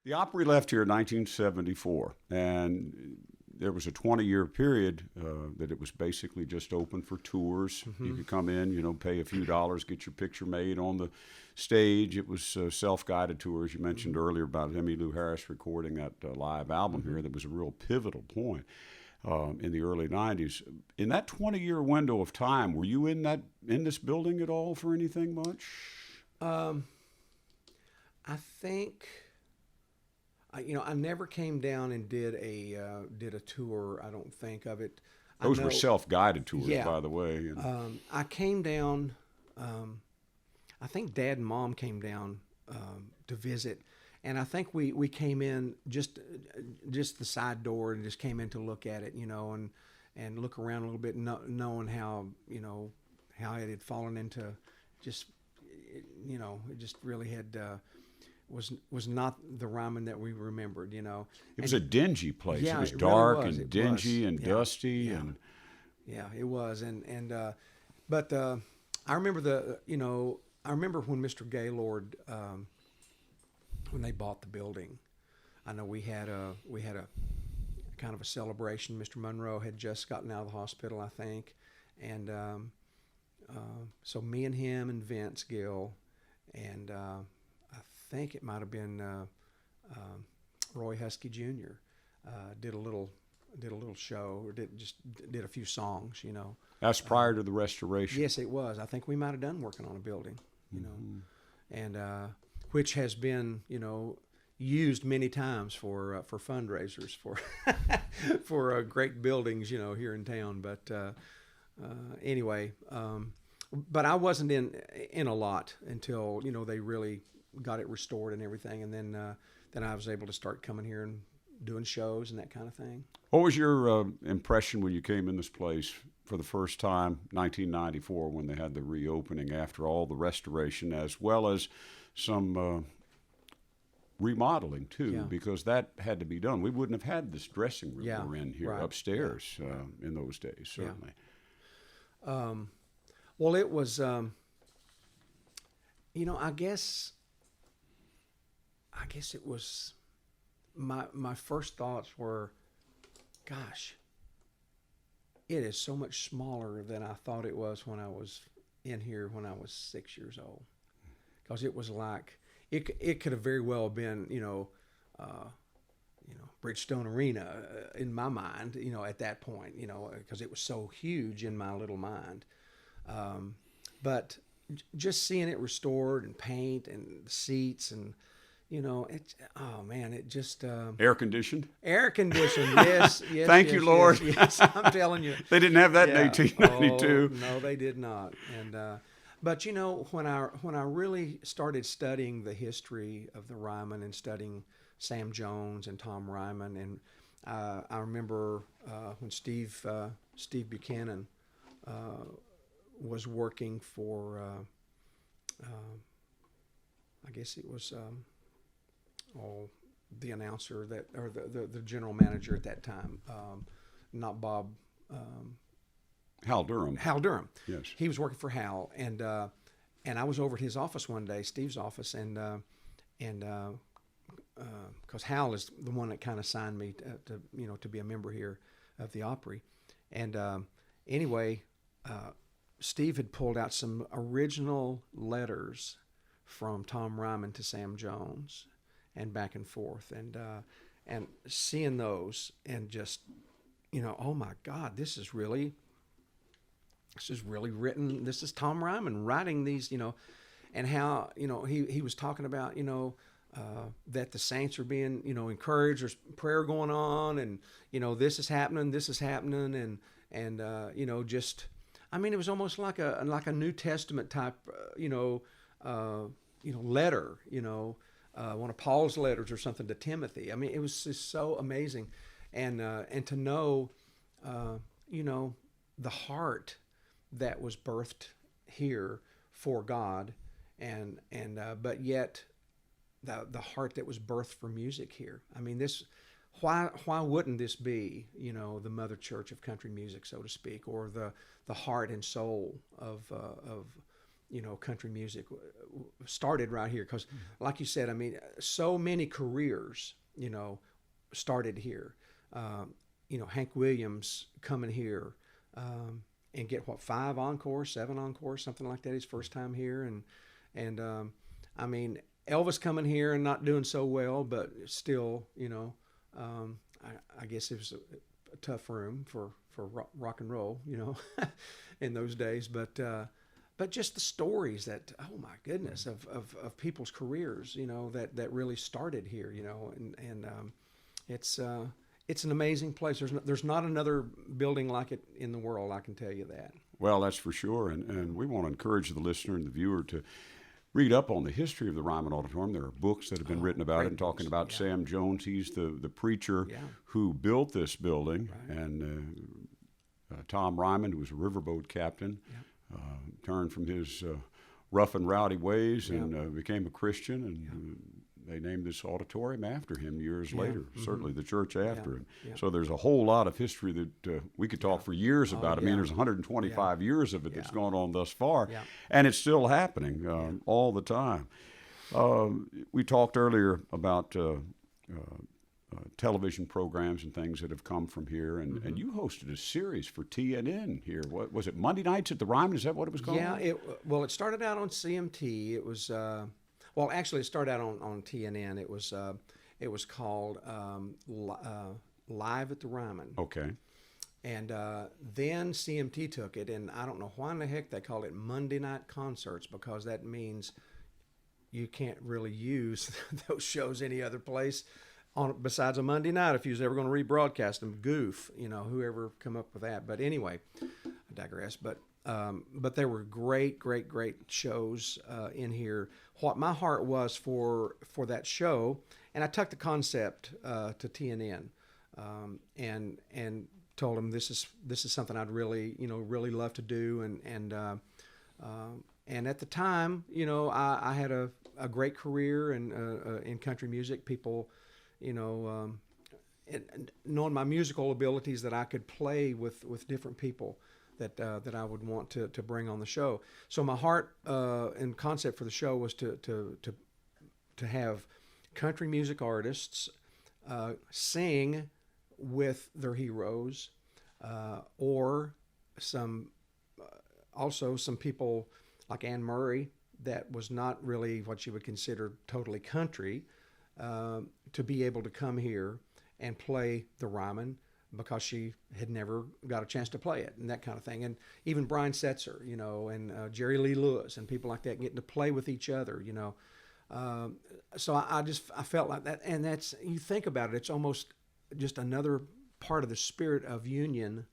The Opry left here in 1974, and there was a 20-year period that it was basically just open for tours. Mm-hmm. You could come in, pay a few dollars, get your picture made on the stage. It was self-guided tours. You mentioned earlier about Emmylou Harris recording that live album here. That was a real pivotal point in the early 90s. In that 20-year window of time, were you in this building at all for anything much? I think... I never came down and did a tour. I don't think of it. Those were self-guided tours, by the way. I came down. I think Dad and Mom came down to visit, and I think we came in just the side door and just came in to look at it, and look around a little bit, knowing how how it had fallen into just it just really had. Was not the Ryman that we remembered, It was a dingy place. Yeah, it was it dark really was. and dingy and dusty. Yeah. And yeah, it was. But I remember I remember when Mr. Gaylord, when they bought the building, I know we had a kind of a celebration. Mr. Monroe had just gotten out of the hospital, I think, and so me and him and Vince Gill and. I think it might have been Roy Husky Jr. Did a little show, or did a few songs, That's prior to the restoration. Yes, it was. I think we might have done working on a building, and which has been used many times for fundraisers for great buildings, here in town. But anyway, but I wasn't in a lot until they really got it restored and everything, and then I was able to start coming here and doing shows and that kind of thing. What was your impression when you came in this place for the first time, 1994, when they had the reopening after all the restoration, as well as some remodeling too, because that had to be done. We wouldn't have had this dressing room we're in here upstairs in those days, certainly. Well, it was, I guess it was my first thoughts were, gosh, it is so much smaller than I thought it was when I was in here when I was 6 years old. Because it was like, it could have very well been, Bridgestone Arena in my mind, at that point, because it was so huge in my little mind. But just seeing it restored and paint and the seats and, it just... Air conditioned? Air conditioned, yes. Thank you, Lord. Yes, I'm telling you. They didn't have that in 1892. Oh, no, they did not. And but when I really started studying the history of the Ryman and studying Sam Jones and Tom Ryman, and I remember when Steve Buchanan was working for, I guess it was the announcer or the general manager at that time, not Bob. Hal Durham. Hal Durham. Yes. He was working for Hal, and I was over at his office one day, Steve's office, and because Hal is the one that kind of signed me to be a member here of the Opry, and anyway, Steve had pulled out some original letters from Tom Ryman to Sam Jones, and back and forth, and seeing those, and just oh my God, this is really written. This is Tom Ryman writing these, and how he was talking about that the saints are being encouraged. There's prayer going on, and this is happening, and just I mean, it was almost like a New Testament type letter, one of Paul's letters or something to Timothy. I mean, it was just so amazing, and to know the heart that was birthed here for God, and but yet the heart that was birthed for music here. I mean, this why wouldn't this be the mother church of country music, so to speak, or the heart and soul of country music started right here. Because, like you said, I mean, so many careers, started here. Hank Williams coming here and get 5 encores, 7 encores, something like that. His first time here, and I mean, Elvis coming here and not doing so well, but still, I guess it was a tough room for rock and roll, in those days. But just the stories that, oh my goodness, of people's careers, that really started here, and it's an amazing place. There's not another building like it in the world, I can tell you that. Well, that's for sure, and we want to encourage the listener and the viewer to read up on the history of the Ryman Auditorium. There are books that have been written about it and talking about Sam Jones. He's the preacher who built this building, and Tom Ryman, who was a riverboat captain, turned from his rough and rowdy ways and became a Christian, and they named this auditorium after him years later, certainly the church after him. So there's a whole lot of history that we could talk for years about. I mean, there's 125 years of it that's gone on thus far, and it's still happening all the time. We talked earlier about television programs and things that have come from here, and you hosted a series for TNN here. What was it, Monday nights at the Ryman? Is that what it was called? Yeah, it started out on CMT. It was well, actually, it started out on TNN. It was called Live at the Ryman. Okay. And then CMT took it, and I don't know why in the heck they called it Monday Night Concerts, because that means you can't really use those shows any other place besides a Monday night if you was ever going to rebroadcast them. Goof, whoever come up with that. But anyway, I digress. But they were great shows in here. What my heart was for that show, and I took the concept to TNN, and told them this is something I'd really love to do, and at the time, I had a great career in country music. People, and knowing my musical abilities, that I could play with different people that I would want to bring on the show. So my heart and concept for the show was to have country music artists sing with their heroes, or also some people like Anne Murray, that was not really what you would consider totally country, to be able to come here and play the Ryman, because she had never got a chance to play it, and that kind of thing. And even Brian Setzer, and Jerry Lee Lewis and people like that, getting to play with each other, So I felt like that. And that's, you think about it, it's almost just another part of the spirit of Union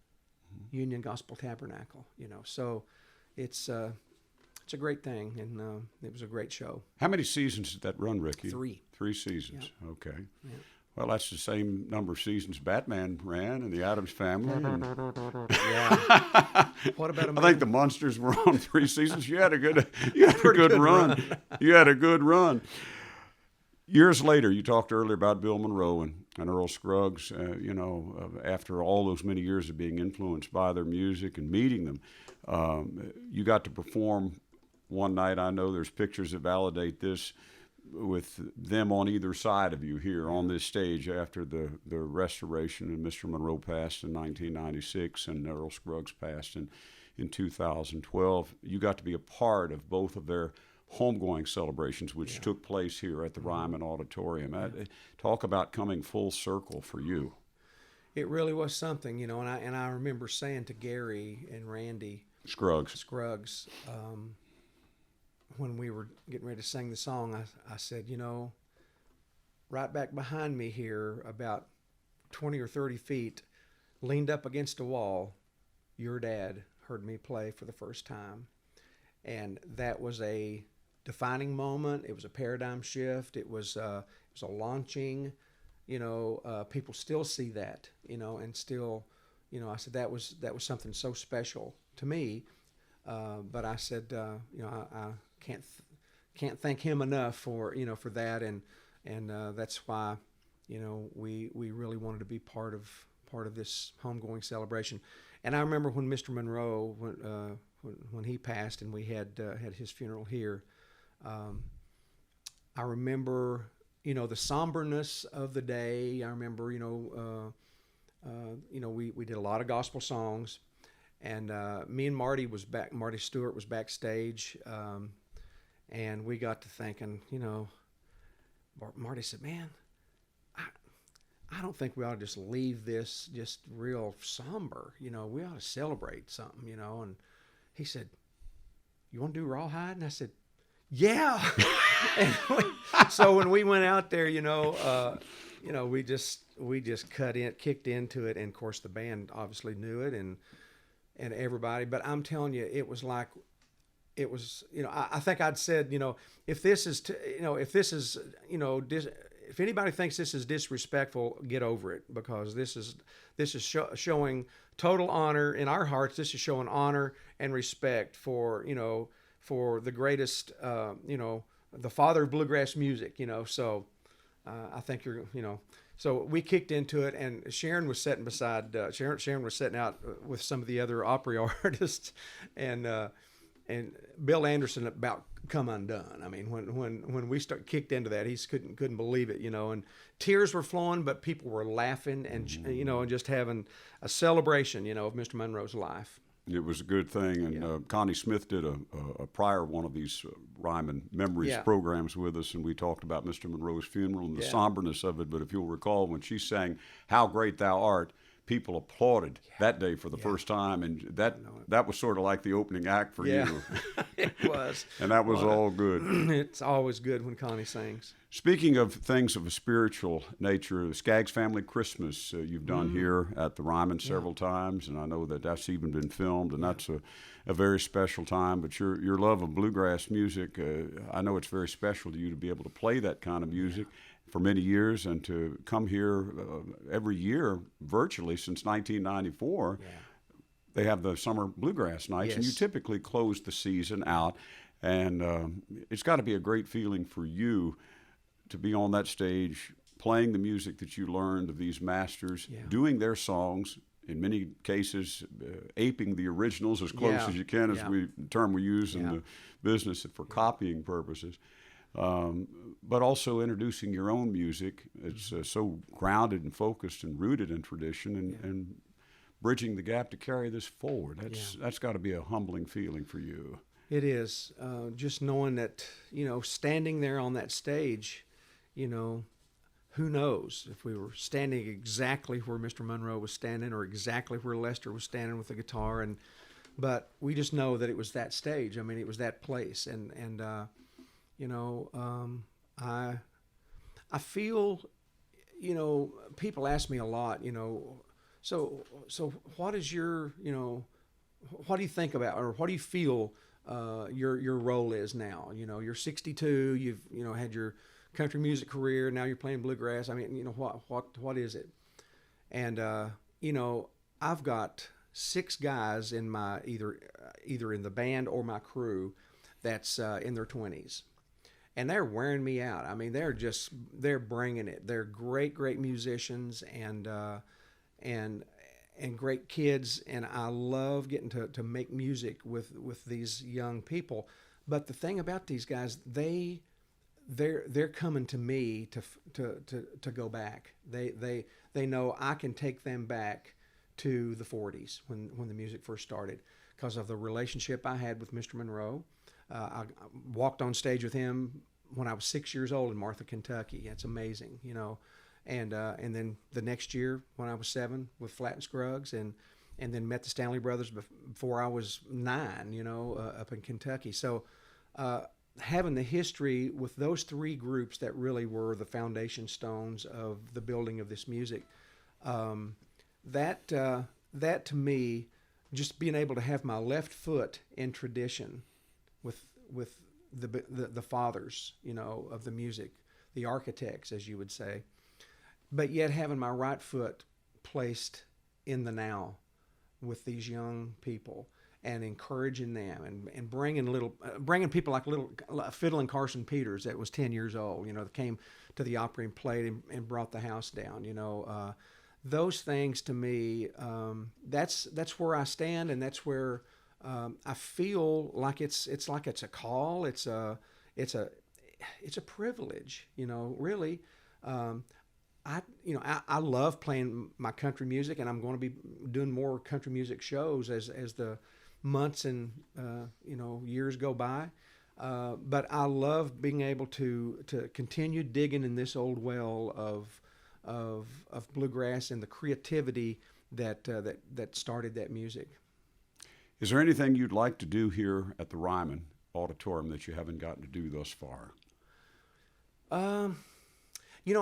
Gospel Tabernacle, So it's a great thing, and it was a great show. How many seasons did that run, Ricky? 3. 3 seasons. Yeah. Okay. Yeah. Well, that's the same number of seasons Batman ran and the Addams Family. Yeah. What about I think the Munsters were on 3 seasons. You had a good run. You had a good run. Years later, you talked earlier about Bill Monroe and Earl Scruggs. After all those many years of being influenced by their music and meeting them, you got to perform one night. I know there's pictures that validate this, with them on either side of you here on this stage after the restoration, and Mr. Monroe passed in 1996 and Earl Scruggs passed in 2012. You got to be a part of both of their homegoing celebrations, which took place here at the Ryman Auditorium. Talk about coming full circle for you. It really was something, and I remember saying to Gary and Randy Scruggs, when we were getting ready to sing the song, I said, right back behind me here, about 20 or 30 feet, leaned up against a wall, your dad heard me play for the first time. And that was a defining moment. It was a paradigm shift. It was a launching, people still see that, and still, I said that was something so special to me. But I said, I can't thank him enough for that, and that's why we really wanted to be part of this homegoing celebration. And I remember when Mr. Monroe, when he passed, and we had his funeral here. I remember, the somberness of the day. I remember, we did a lot of gospel songs, and me and Marty Stewart was backstage, and we got to thinking, Marty said, "Man, I don't think we ought to just leave this just real somber. We ought to celebrate something, And he said, "You want to do Rawhide?" And I said, "Yeah." So when we went out there, we just kicked into it, and of course the band obviously knew it, and everybody. But I'm telling you, it was like, I think I'd said, if this is, if anybody thinks this is disrespectful, get over it, because this is showing total honor in our hearts. This is showing honor and respect for the greatest, the father of bluegrass music. So I think So we kicked into it, and Sharon was sitting beside Sharon was sitting out with some of the other Opry artists, and Bill Anderson about come undone. I mean, when we kicked into that, he couldn't believe it, and tears were flowing, but people were laughing and and just having a celebration, of Mr. Monroe's life. It was a good thing, and Connie Smith did a prior one of these Ryman Memories programs with us, and we talked about Mr. Monroe's funeral and the somberness of it. But if you'll recall, when she sang "How Great Thou Art," people applauded that day for the first time, and that was sort of like the opening act for you. It was. And that was all good. It's always good when Connie sings. Speaking of things of a spiritual nature, the Skaggs Family Christmas you've done here at the Ryman several times, and I know that's even been filmed, and that's a very special time. But your love of bluegrass music, I know it's very special to you to be able to play that kind of music for many years, and to come here every year virtually since 1994. They have the summer bluegrass nights, and you typically close the season out, and it's got to be a great feeling for you to be on that stage playing the music that you learned of these masters, doing their songs, in many cases aping the originals as close as you can, as the term we use in the business for copying purposes. But also introducing your own music. It's so grounded and focused and rooted in tradition, and bridging the gap to carry this forward. That's got to be a humbling feeling for you. It is. Just knowing that, standing there on that stage, who knows if we were standing exactly where Mr. Monroe was standing, or exactly where Lester was standing with the guitar, but we just know that it was that stage. I mean, it was that place, and I feel, people ask me a lot, so what is your, what do you think about, or what do you feel your role is now? You're 62, you've had your country music career, now you're playing bluegrass. I mean, what is it? And I've got 6 guys in my either in the band or my crew that's in their 20s. And they're wearing me out. I mean, they're bringing it. They're great musicians, and great kids. And I love getting to make music with these young people. But the thing about these guys, they're coming to me to go back. They know I can take them back to the 40s when the music first started, because of the relationship I had with Mr. Monroe. I walked on stage with him when I was 6 years old in Martha, Kentucky. It's amazing, And then the next year when I was 7 with Flatt and Scruggs, and then met the Stanley Brothers before I was 9, up in Kentucky. So having the history with those 3 groups that really were the foundation stones of the building of this music, that to me, just being able to have my left foot in tradition with the fathers, of the music, the architects, as you would say, but yet having my right foot placed in the now with these young people, and encouraging them, and bringing people like little Fiddlin' Carson Peters that was 10 years old, that came to the Opry and played and brought the house down. Those things to me, that's where I stand, and that's where I feel like it's a call. It's a privilege, really. I love playing my country music, and I'm going to be doing more country music shows as the months and years go by. But I love being able to continue digging in this old well of bluegrass and the creativity that started that music. Is there anything you'd like to do here at the Ryman Auditorium that you haven't gotten to do thus far? I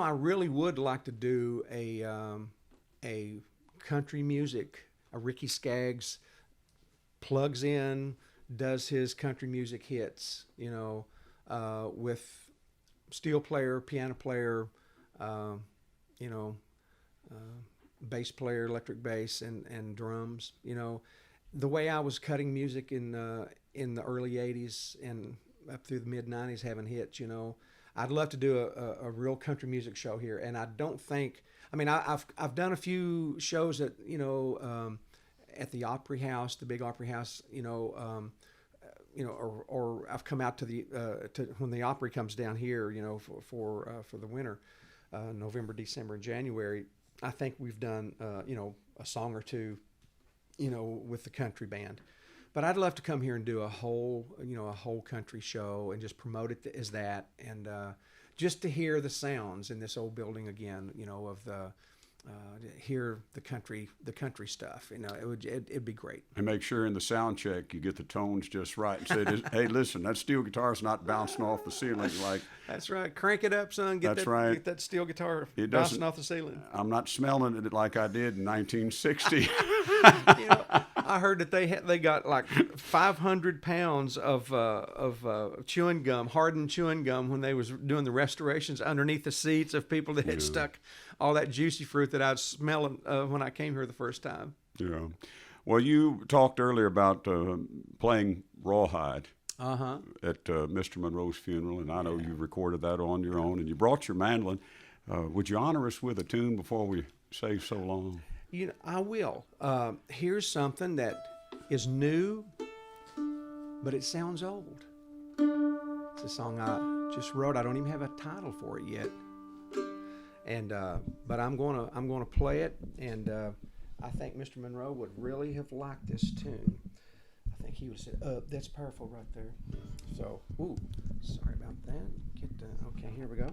really would like to do a country music. A Ricky Skaggs plugs in, does his country music hits, with steel player, piano player, bass player, electric bass, and drums. The way I was cutting music in the early '80s and up through the mid '90s, having hits. I'd love to do a real country music show here, and I don't think. I mean, I've done a few shows at at the Opry House, the big Opry House, or I've come out to when the Opry comes down here, for the winter, November, December, and January. I think we've done a song or two, with the country band. But I'd love to come here and do a whole country show and just promote it as that, and just to hear the sounds in this old building again, of the hear the country stuff. It'd be great. And make sure in the sound check you get the tones just right. And say, hey, listen, that steel guitar's not bouncing off the ceiling like. That's right. Crank it up, son. Get that steel guitar bouncing off the ceiling. I'm not smelling it like I did in 1960. I heard that they got like 500 pounds of chewing gum, hardened chewing gum, when they was doing the restorations underneath the seats of people that had stuck all that juicy fruit that I was smelling when I came here the first time. Yeah. Well, you talked earlier about playing rawhide at Mr. Monroe's funeral, and I know you recorded that on your own, and you brought your mandolin. Would you honor us with a tune before we say so long? I will. Here's something that is new, but it sounds old. It's a song I just wrote. I don't even have a title for it yet. And but I'm gonna play it, and I think Mr. Monroe would really have liked this tune. I think he would have said, "That's powerful right there." So, sorry about that. Okay, here we go.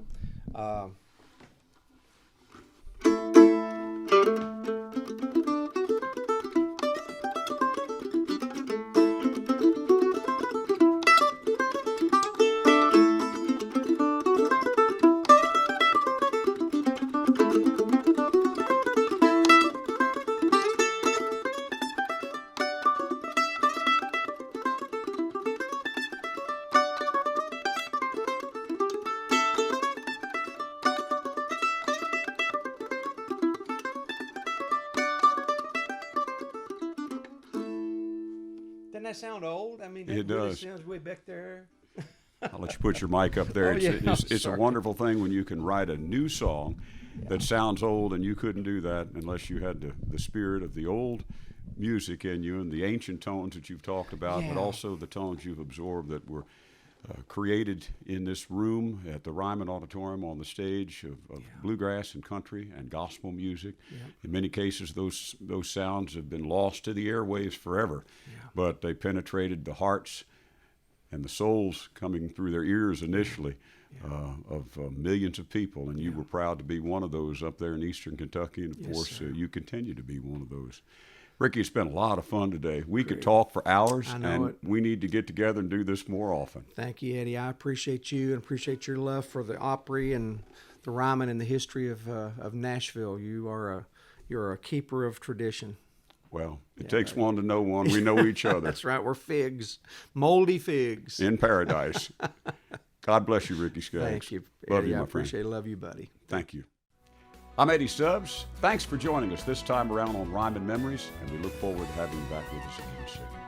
Doesn't that sound old? I mean, it really does. Sounds way back there. I'll let you put your mic up there. It's a wonderful thing when you can write a new song that sounds old, and you couldn't do that unless you had the spirit of the old music in you and the ancient tones that you've talked about, but also the tones you've absorbed that were created in this room at the Ryman Auditorium on the stage of bluegrass and country and gospel music. In many cases, those sounds have been lost to the airwaves forever, but they penetrated the hearts and the souls coming through their ears initially of millions of people, and you were proud to be one of those up there in eastern Kentucky, and of course you continue to be one of those. Ricky, it's been a lot of fun today. We could talk for hours, and we need to get together and do this more often. Thank you, Eddie. I appreciate you and appreciate your love for the Opry and the Ryman and the history of Nashville. You're a keeper of tradition. Well, it takes one to know one. We know each other. That's right. We're figs, moldy figs. In paradise. God bless you, Ricky Skaggs. Thank you, Eddie. Love you, my I appreciate friend. it. Love you, buddy. Thank you. I'm Eddie Stubbs. Thanks for joining us this time around on Ryman Memories, and we look forward to having you back with us again soon.